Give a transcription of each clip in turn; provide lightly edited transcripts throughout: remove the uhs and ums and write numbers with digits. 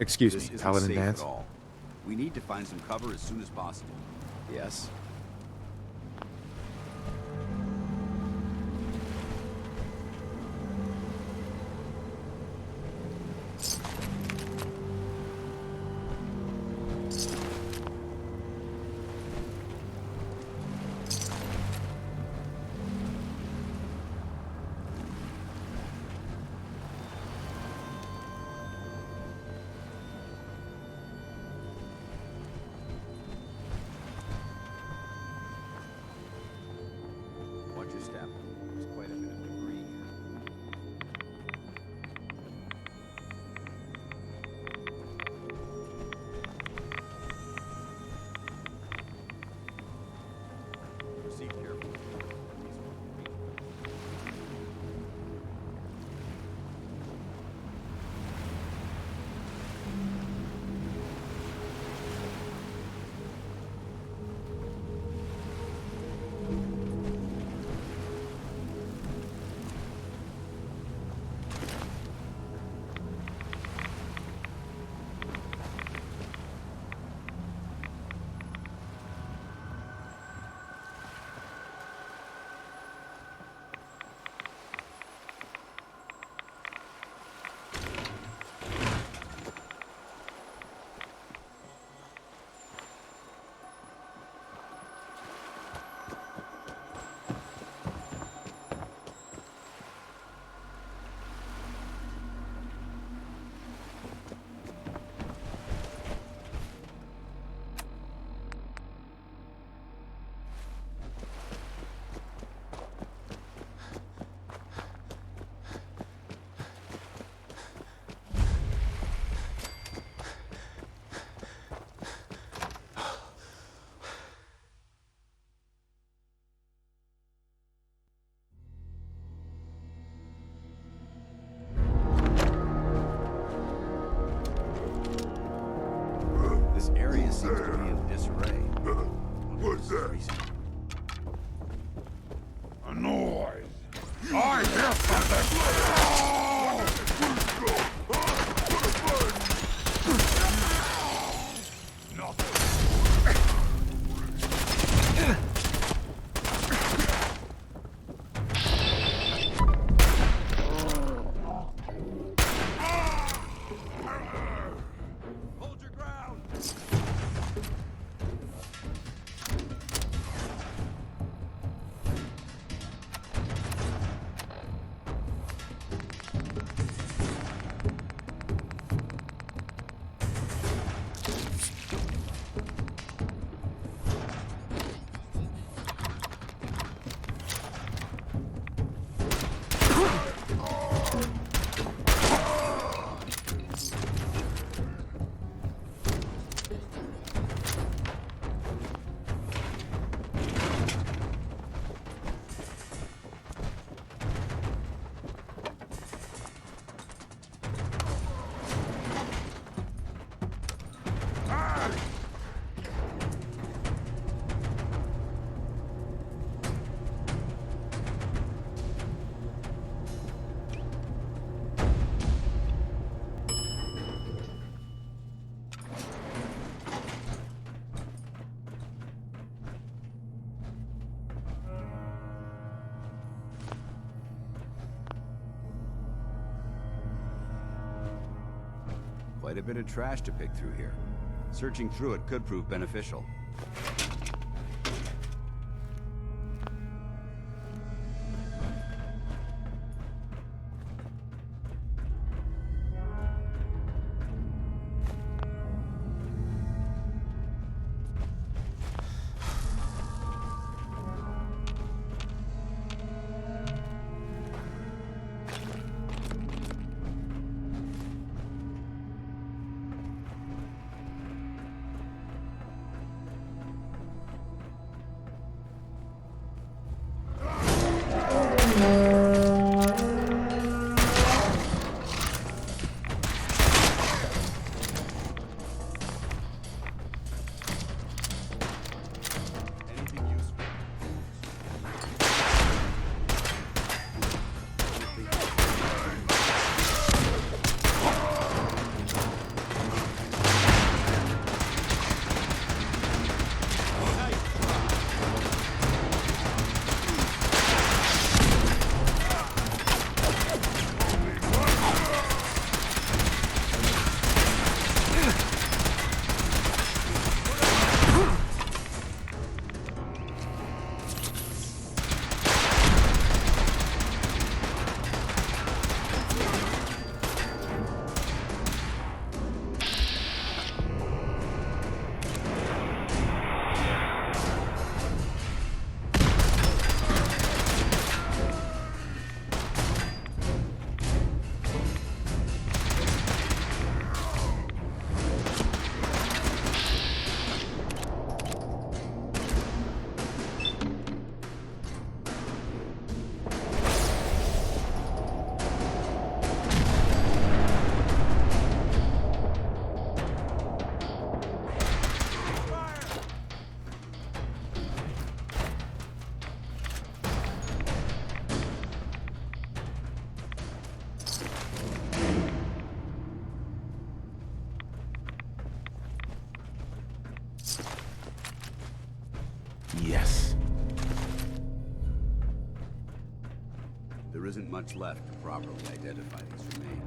Excuse This me, isn't Paladin safe Vance. at all. We need to find some cover as soon as possible. Yes? Watch your step. There's quite a bit of debris here. Proceed carefully. This area seems to be in disarray. What's that? A noise. I hear something. Hold your ground! Quite a bit of trash to pick through here. Searching through it could prove beneficial. Yes. There isn't much left to properly identify these remains.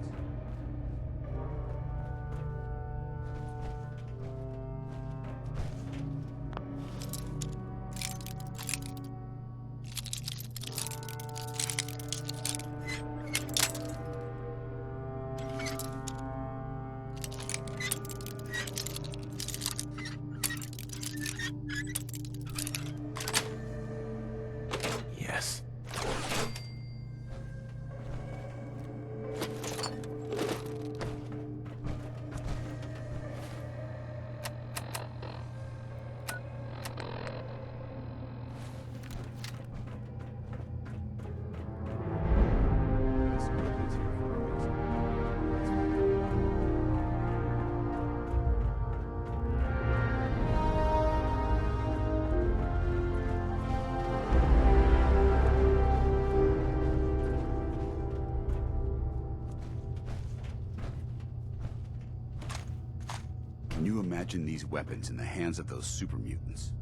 Yes. This equipment's here for a reason. Let's find out. Can you imagine these weapons in the hands of those super mutants?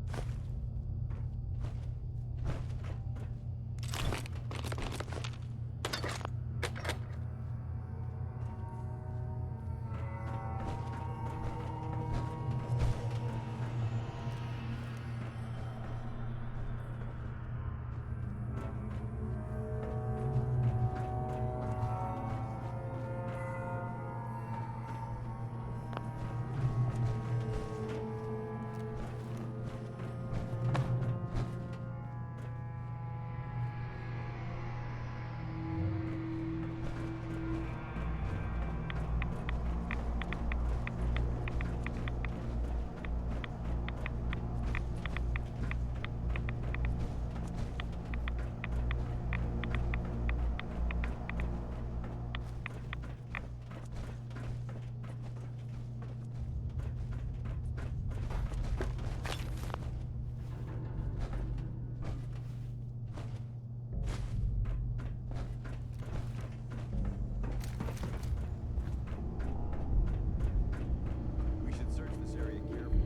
We should search this area carefully.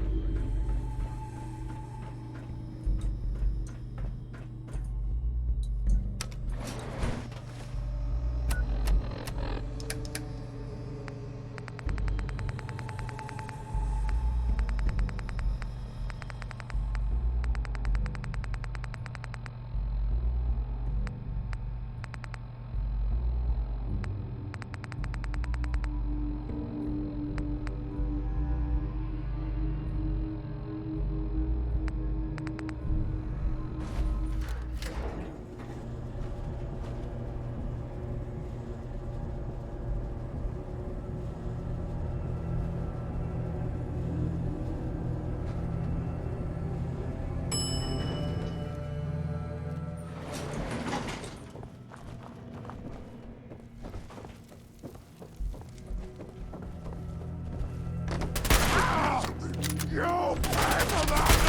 You pay for that!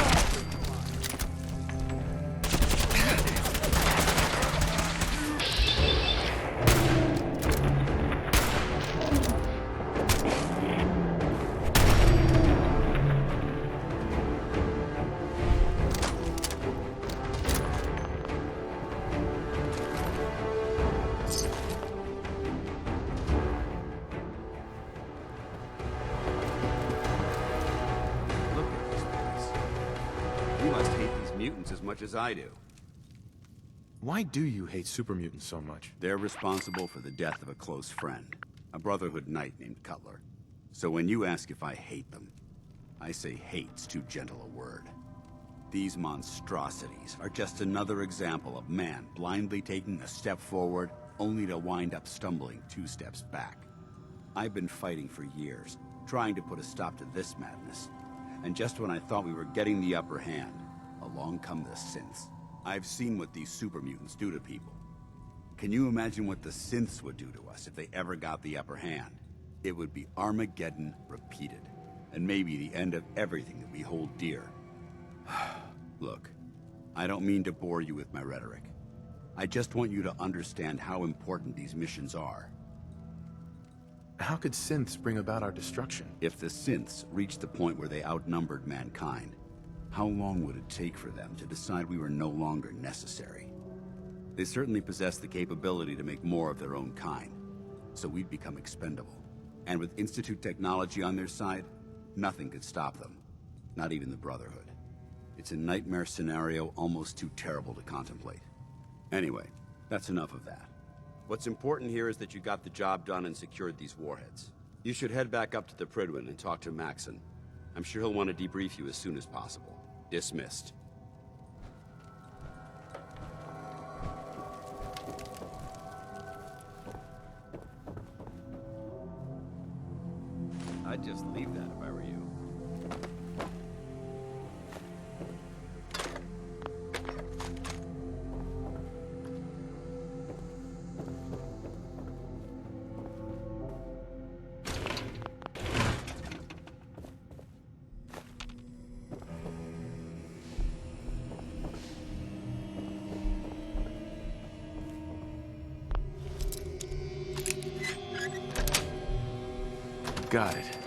Look at this place. You must hate these mutants as much as I do. Why do you hate super mutants so much? They're responsible for the death of a close friend, a Brotherhood knight named Cutler. So when you ask if I hate them, I say hate's too gentle a word. These monstrosities are just another example of man blindly taking a step forward only to wind up stumbling 2 steps back. I've been fighting for years, trying to put a stop to this madness. And just when I thought we were getting the upper hand, along come the synths. I've seen what these super mutants do to people. Can you imagine what the synths would do to us if they ever got the upper hand? It would be Armageddon repeated, and maybe the end of everything that we hold dear. Look, I don't mean to bore you with my rhetoric. I just want you to understand how important these missions are. How could synths bring about our destruction? If the synths reached the point where they outnumbered mankind, How long would it take for them to decide we were no longer necessary? They certainly possess the capability to make more of their own kind, so we'd become expendable. And with Institute technology on their side, nothing could stop them. Not even the Brotherhood. It's a nightmare scenario almost too terrible to contemplate. Anyway, that's enough of that. What's important here is that you got the job done and secured these warheads. You should head back up to the Prydwen and talk to Maxon. I'm sure he'll want to debrief you as soon as possible. Dismissed. I'd just leave that if I were you. Got it.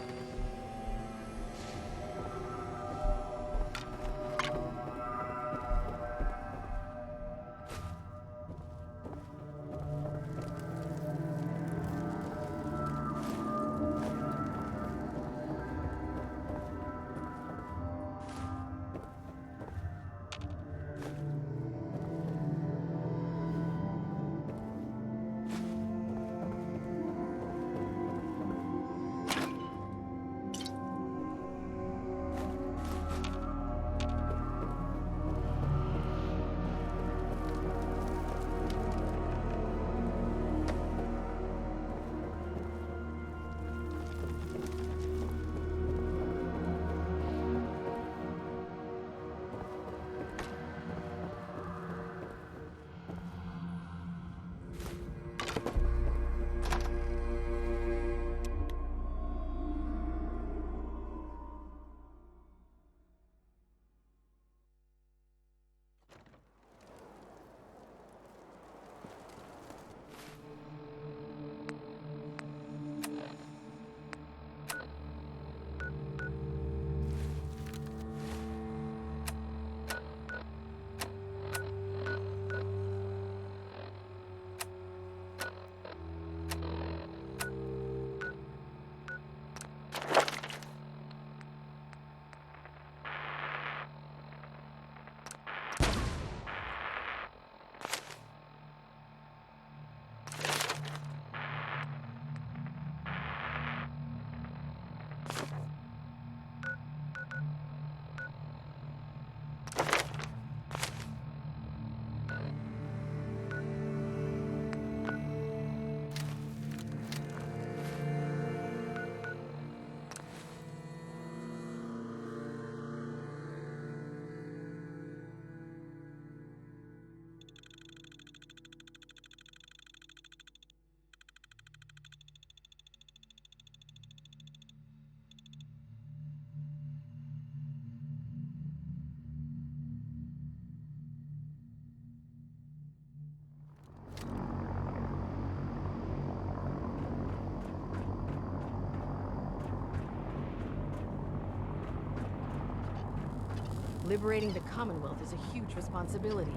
Liberating the Commonwealth is a huge responsibility,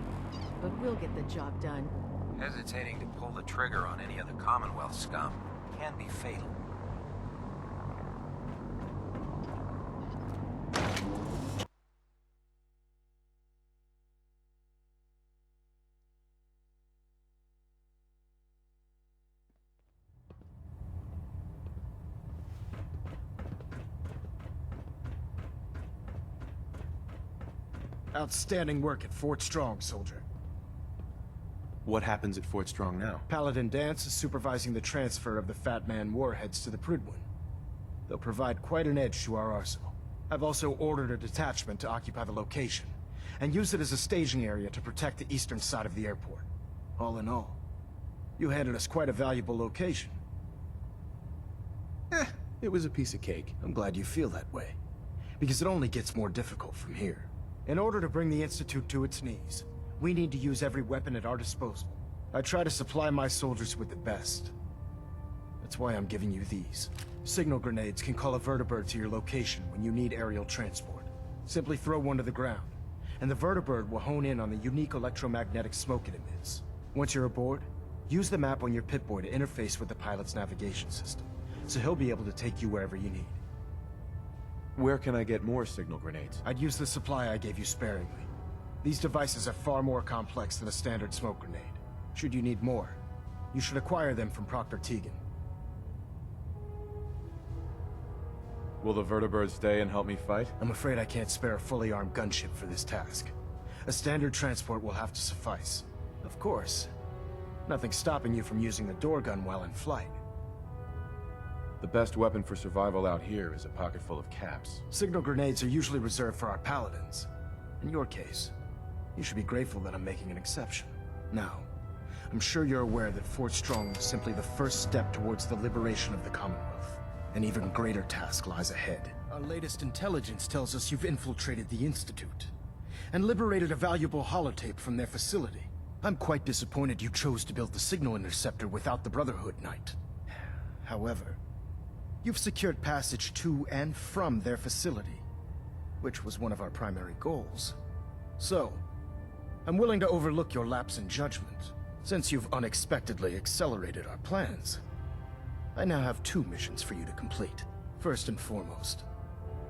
but we'll get the job done. Hesitating to pull the trigger on any of the Commonwealth scum can be fatal. Outstanding work at Fort Strong, soldier. What happens at Fort Strong now? Paladin Dance is supervising the transfer of the Fat Man warheads to the Prydwen. They'll provide quite an edge to our arsenal. I've also ordered a detachment to occupy the location, and use it as a staging area to protect the eastern side of the airport. All in all, you handed us quite a valuable location. It was a piece of cake. I'm glad you feel that way, because it only gets more difficult from here. In order to bring the Institute to its knees, we need to use every weapon at our disposal. I try to supply my soldiers with the best. That's why I'm giving you these. Signal grenades can call a vertibird to your location when you need aerial transport. Simply throw one to the ground, and the vertibird will hone in on the unique electromagnetic smoke it emits. Once you're aboard, use the map on your Pip-Boy to interface with the pilot's navigation system, so he'll be able to take you wherever you need. Where can I get more signal grenades? I'd use the supply I gave you sparingly. These devices are far more complex than a standard smoke grenade. Should you need more, you should acquire them from Proctor Tegan. Will the vertibird stay and help me fight? I'm afraid I can't spare a fully armed gunship for this task. A standard transport will have to suffice. Of course, nothing's stopping you from using the door gun while in flight. The best weapon for survival out here is a pocket full of caps. Signal grenades are usually reserved for our paladins. In your case, you should be grateful that I'm making an exception. Now, I'm sure you're aware that Fort Strong was simply the first step towards the liberation of the Commonwealth. An even greater task lies ahead. Our latest intelligence tells us you've infiltrated the Institute and liberated a valuable holotape from their facility. I'm quite disappointed you chose to build the signal interceptor without the Brotherhood Knight. However, you've secured passage to and from their facility, which was one of our primary goals. So, I'm willing to overlook your lapse in judgment, since you've unexpectedly accelerated our plans. I now have 2 missions for you to complete. First and foremost,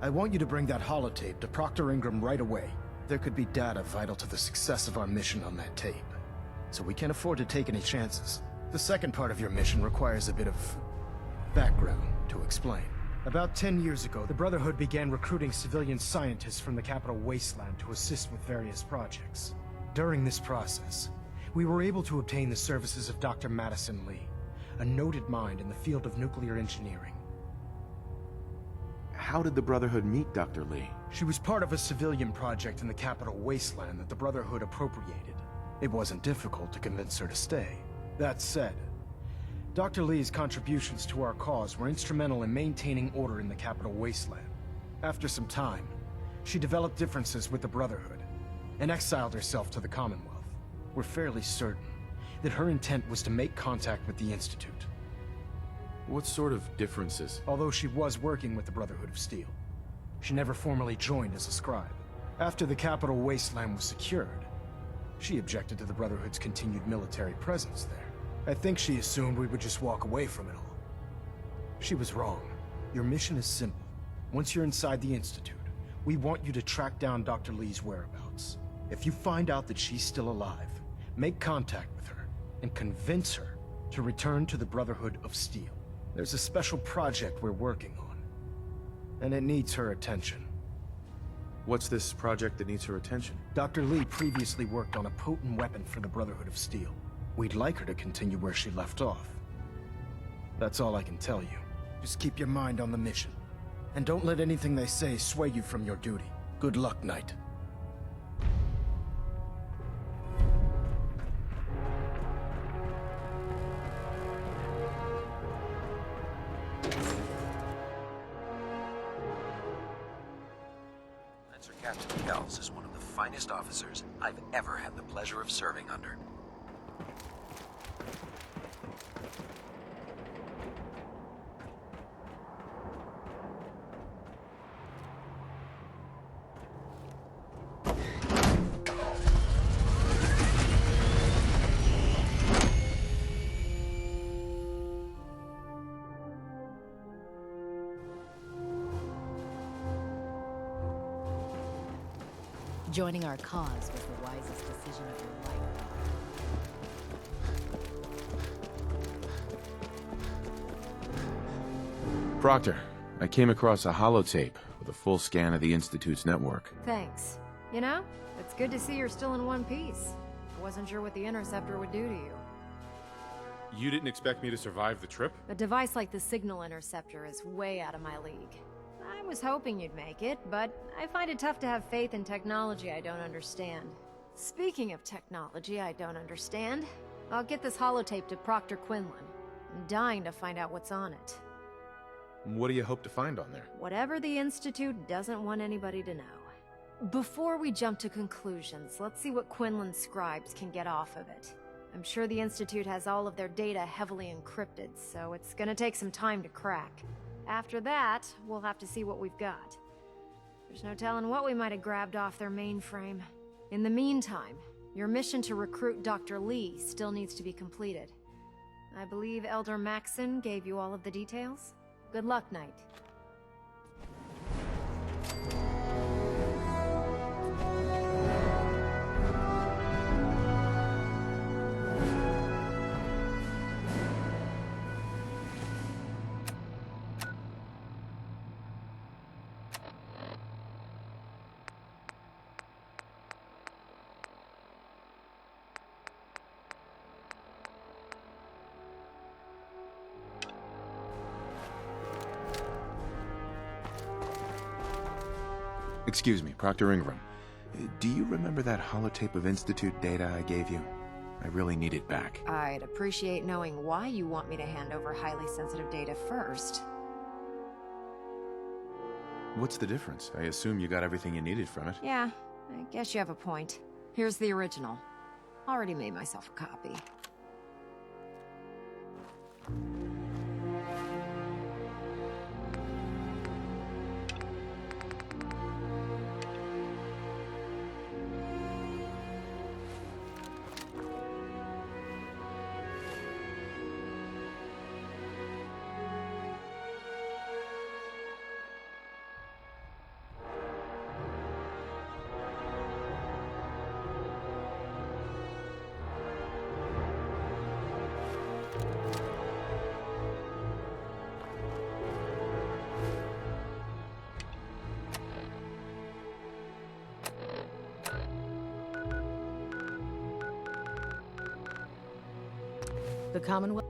I want you to bring that holotape to Proctor Ingram right away. There could be data vital to the success of our mission on that tape, so we can't afford to take any chances. The second part of your mission requires a bit of background to explain. About 10 years ago, the Brotherhood began recruiting civilian scientists from the capital wasteland to assist with various projects. During this process, we were able to obtain the services of Dr. Madison Lee, a noted mind in the field of nuclear engineering. How did the Brotherhood meet Dr. Lee? She was part of a civilian project in the capital wasteland that the Brotherhood appropriated. It wasn't difficult to convince her to stay. That said, Dr. Lee's contributions to our cause were instrumental in maintaining order in the capital wasteland. After some time, she developed differences with the Brotherhood and exiled herself to the Commonwealth. We're fairly certain that her intent was to make contact with the Institute. What sort of differences? Although she was working with the Brotherhood of Steel, she never formally joined as a scribe. After the capital wasteland was secured, she objected to the Brotherhood's continued military presence there. I think she assumed we would just walk away from it all. She was wrong. Your mission is simple. Once you're inside the Institute, we want you to track down Dr. Lee's whereabouts. If you find out that she's still alive, make contact with her and convince her to return to the Brotherhood of Steel. There's a special project we're working on, and it needs her attention. What's this project that needs her attention? Dr. Lee previously worked on a potent weapon for the Brotherhood of Steel. We'd like her to continue where she left off. That's all I can tell you. Just keep your mind on the mission, and don't let anything they say sway you from your duty. Good luck, Knight. Captain Kells is one of the finest officers I've ever had the pleasure of serving under. Joining our cause was the wisest decision of your life. Proctor, I came across a holotape with a full scan of the Institute's network. Thanks. You know, it's good to see you're still in one piece. I wasn't sure what the interceptor would do to you. You didn't expect me to survive the trip? A device like the signal interceptor is way out of my league. I was hoping you'd make it, but I find it tough to have faith in technology I don't understand. Speaking of technology I don't understand, I'll get this holotape to Proctor Quinlan. I'm dying to find out what's on it. What do you hope to find on there? Whatever the Institute doesn't want anybody to know. Before we jump to conclusions, let's see what Quinlan's scribes can get off of it. I'm sure the Institute has all of their data heavily encrypted, so it's gonna take some time to crack. After that, we'll have to see what we've got. There's no telling what we might have grabbed off their mainframe. In the meantime, your mission to recruit Dr. Lee still needs to be completed. I believe Elder Maxon gave you all of the details? Good luck, Knight. Excuse me, Proctor Ingram. Do you remember that holotape of Institute data I gave you? I really need it back. I'd appreciate knowing why you want me to hand over highly sensitive data first. What's the difference? I assume you got everything you needed from it. Yeah, I guess you have a point. Here's the original. Already made myself a copy. The Commonwealth.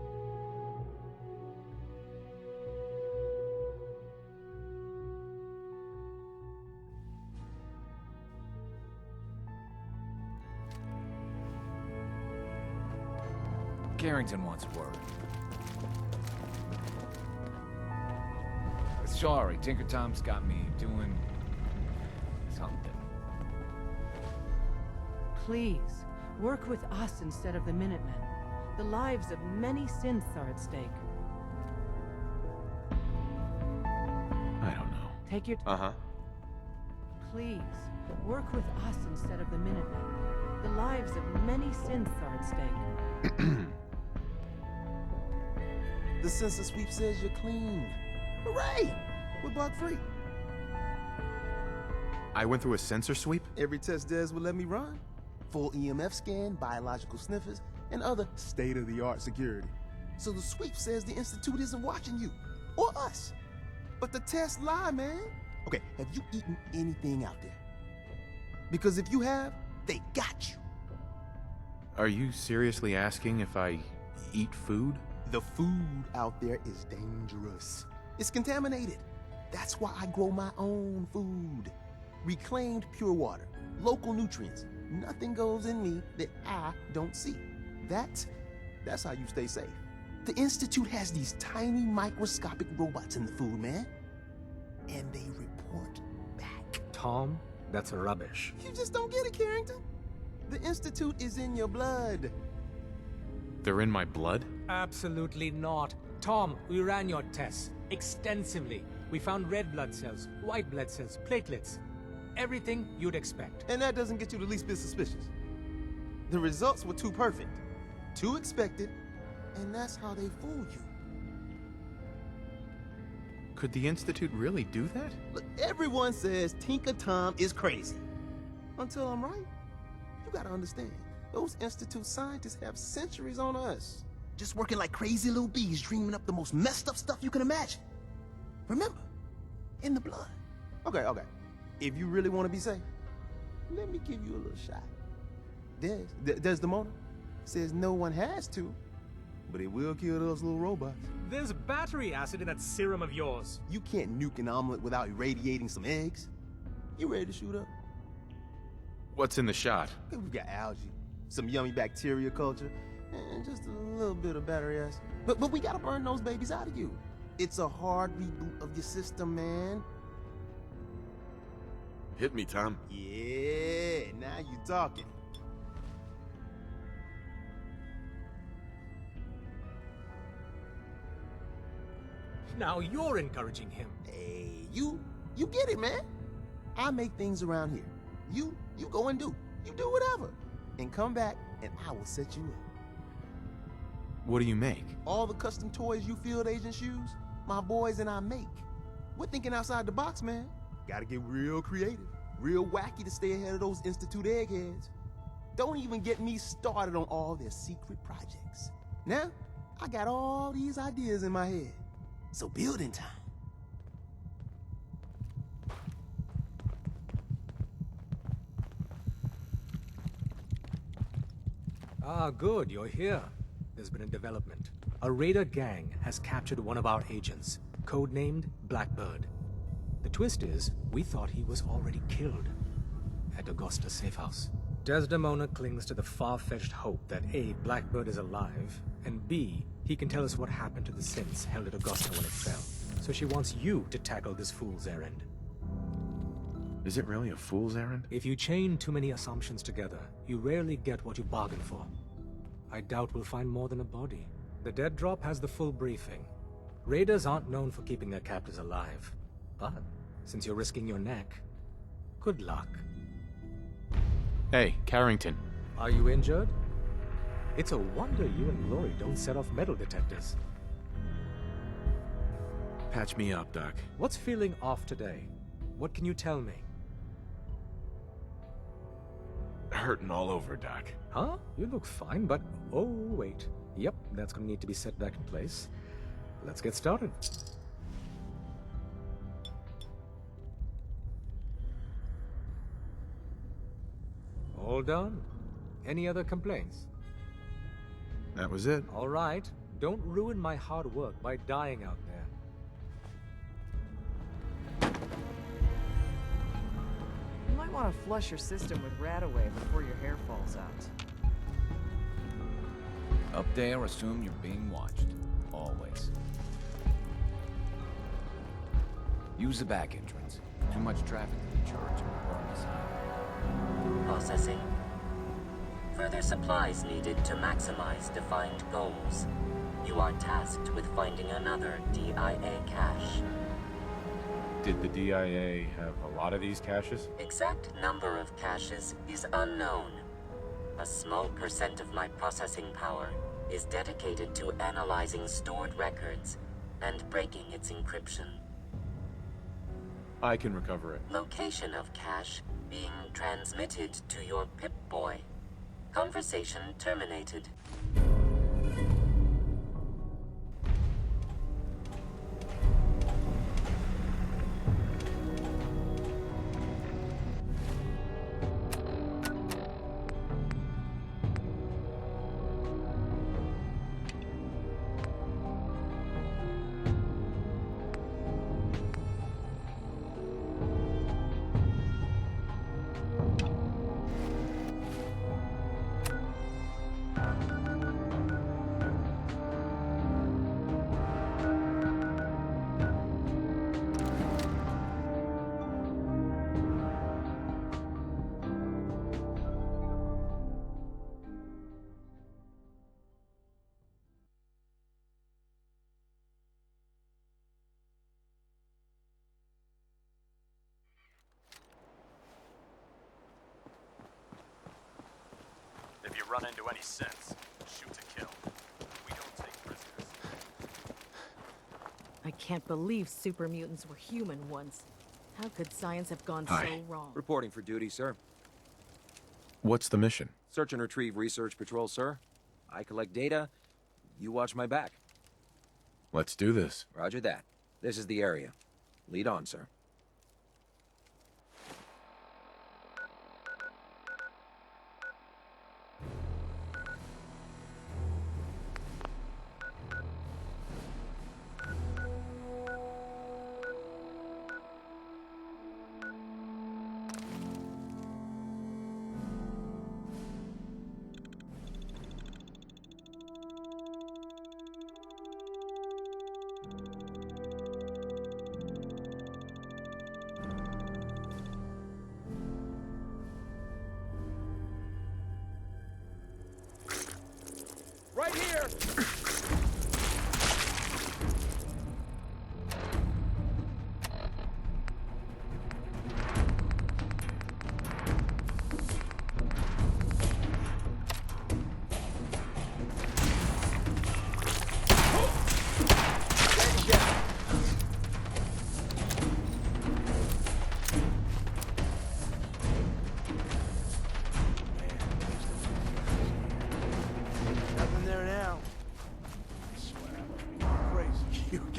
Carrington wants word. Sorry, Tinker Tom's got me doing something. Please, work with us instead of the Minutemen. The lives of many synths are at stake. I don't know. Take your Uh-huh. Please, work with us instead of the Minutemen. The lives of many synths are at stake. The census sweep says you're clean. Hooray! We're bug free. I went through a sensor sweep? Every test Des would let me run. Full EMF scan, biological sniffers, and other state-of-the-art security. So the sweep says the Institute isn't watching you, or us. But the tests lie, man. Okay, have you eaten anything out there? Because if you have, they got you. Are you seriously asking if I eat food? The food out there is dangerous. It's contaminated. That's why I grow my own food. Reclaimed pure water, local nutrients. Nothing goes in me that I don't see. That's how you stay safe. The Institute has these tiny microscopic robots in the food, man. And they report back. Tom, that's rubbish. You just don't get it, Carrington. The Institute is in your blood. They're in my blood? Absolutely not. Tom, we ran your tests extensively. We found red blood cells, white blood cells, platelets. Everything you'd expect. And that doesn't get you the least bit suspicious. The results were too perfect, too expected, and that's how they fool you. Could the Institute really do that? Look, everyone says Tinker Tom is crazy. Until I'm right. You gotta understand, those Institute scientists have centuries on us. Just working like crazy little bees, dreaming up the most messed up stuff you can imagine. Remember, in the blood. Okay. If you really want to be safe, let me give you a little shot. Desdemona says no one has to, but it will kill those little robots. There's battery acid in that serum of yours. You can't nuke an omelet without irradiating some eggs. You ready to shoot up? What's in the shot? Okay, we've got algae, some yummy bacteria culture, and just a little bit of battery acid. But we gotta burn those babies out of you. It's a hard reboot of your system, man. Hit me, Tom. Yeah, now you talking. Now you're encouraging him. Hey, you get it, man. I make things around here. You go and do. You do whatever. And come back, and I will set you up. What do you make? All the custom toys you field agents use, my boys and I make. We're thinking outside the box, man. Gotta get real creative, real wacky to stay ahead of those Institute eggheads. Don't even get me started on all their secret projects. Now, I got all these ideas in my head. So building time. Ah, good, you're here. There's been a development. A raider gang has captured one of our agents, codenamed Blackbird. The twist is, we thought he was already killed at Augusta's safe house. Desdemona clings to the far-fetched hope that A, Blackbird is alive, and B, he can tell us what happened to the synths held at Augusta when it fell. So she wants you to tackle this fool's errand. Is it really a fool's errand? If you chain too many assumptions together, you rarely get what you bargain for. I doubt we'll find more than a body. The dead drop has the full briefing. Raiders aren't known for keeping their captors alive. But, since you're risking your neck, good luck. Hey, Carrington. Are you injured? It's a wonder you and Glory don't set off metal detectors. Patch me up, Doc. What's feeling off today? What can you tell me? Hurting all over, Doc. Huh? You look fine, but... Oh, wait. Yep, that's gonna need to be set back in place. Let's get started. All done. Any other complaints? That was it. All right. Don't ruin my hard work by dying out there. You might want to flush your system with Radaway before your hair falls out. Up there, assume you're being watched. Always. Use the back entrance. Too much traffic to the church and burn us out. Processing. Further supplies needed to maximize defined goals. You are tasked with finding another DIA cache. Did the DIA have a lot of these caches? Exact number of caches is unknown. A small percent of my processing power is dedicated to analyzing stored records and breaking its encryption. I can recover it. Location of cache being transmitted to your Pip-Boy. Conversation terminated. If you run into any synths, shoot to kill. We don't take prisoners. I can't believe super mutants were human once. How could science have gone Hi. so wrong? Reporting for duty, sir. What's the mission? Search and retrieve research patrol, sir. I collect data. You watch my back. Let's do this. Roger that. This is the area. Lead on, sir. Right here!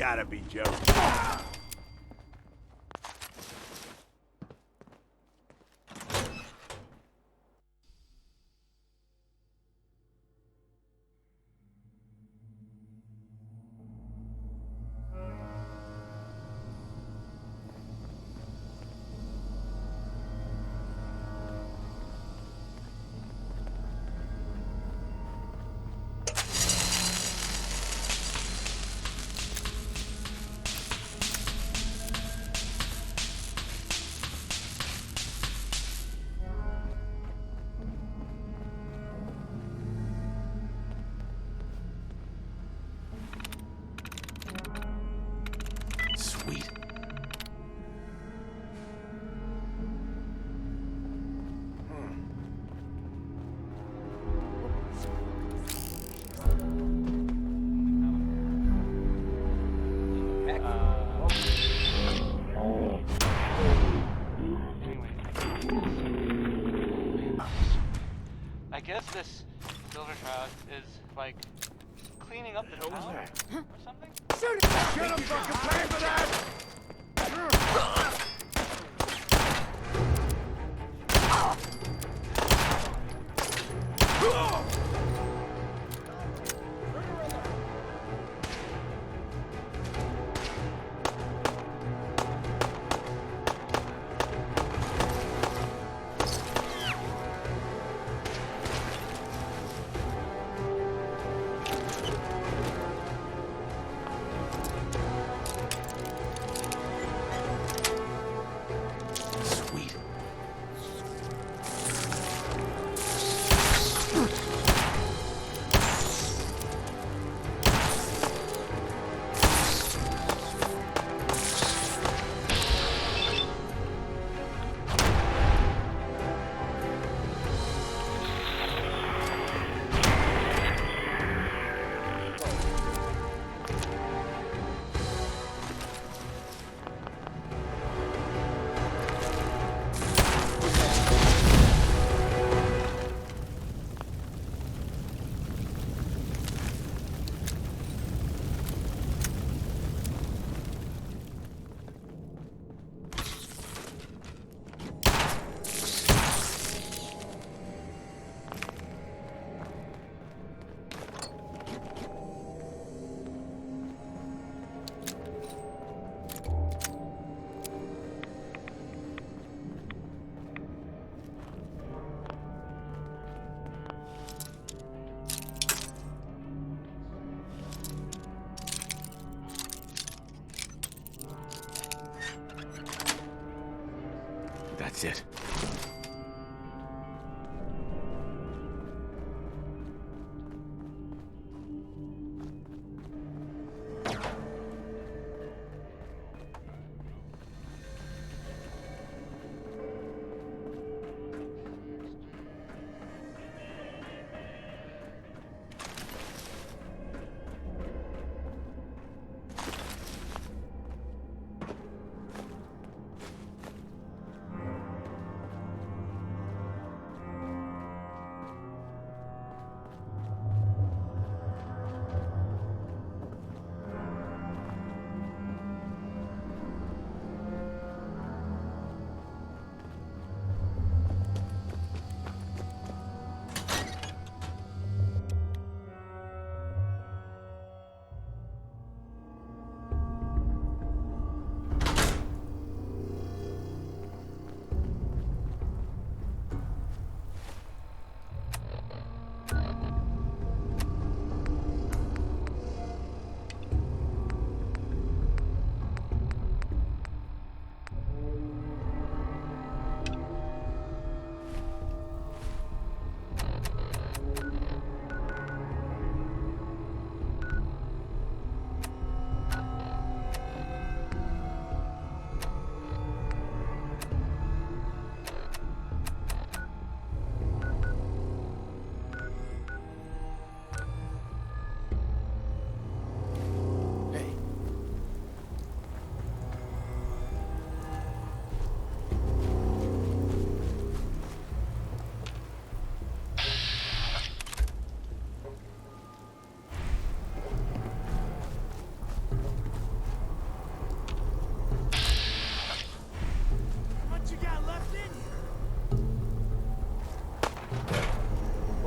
gotta be joking. Sweet. I guess this silver shroud is like cleaning up the town or something? Shoot it! Get him, fucking pay for that! That's it.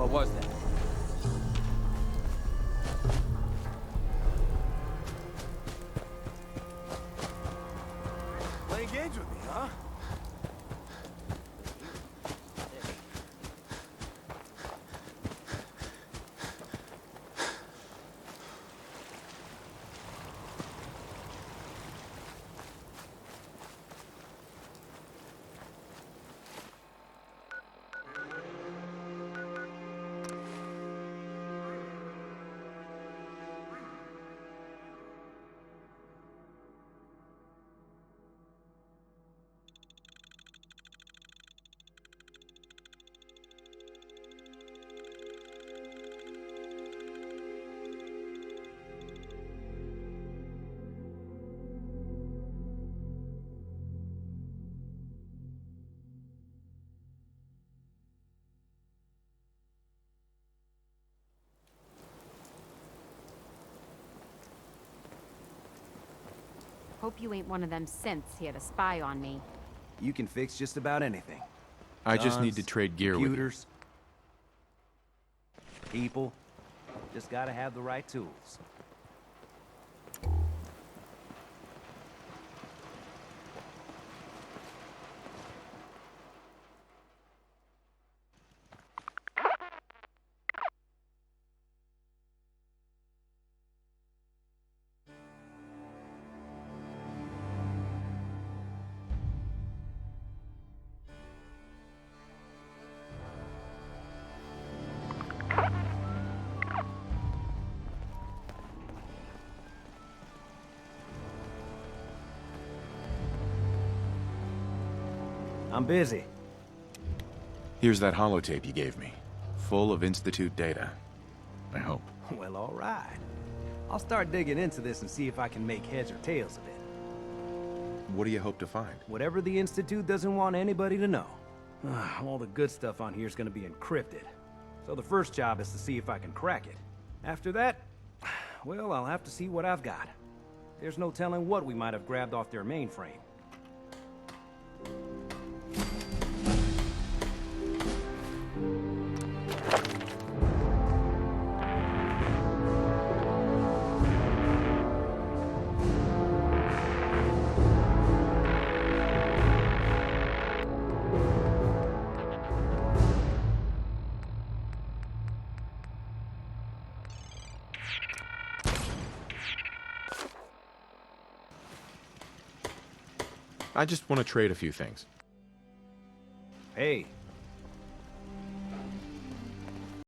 What was that? Playing games with me, huh? Hope you ain't one of them synths here to spy on me. You can fix just about anything. I just need to Guns, trade gear with you. computers, people. Just gotta have the right tools. I'm busy. Here's that holotape you gave me. Full of Institute data. I hope. Well, all right. I'll start digging into this and see if I can make heads or tails of it. What do you hope to find? Whatever the Institute doesn't want anybody to know. All the good stuff on here is gonna be encrypted. So the first job is to see if I can crack it. After that, well, I'll have to see what I've got. There's no telling what we might have grabbed off their mainframe. I just want to trade a few things. Hey,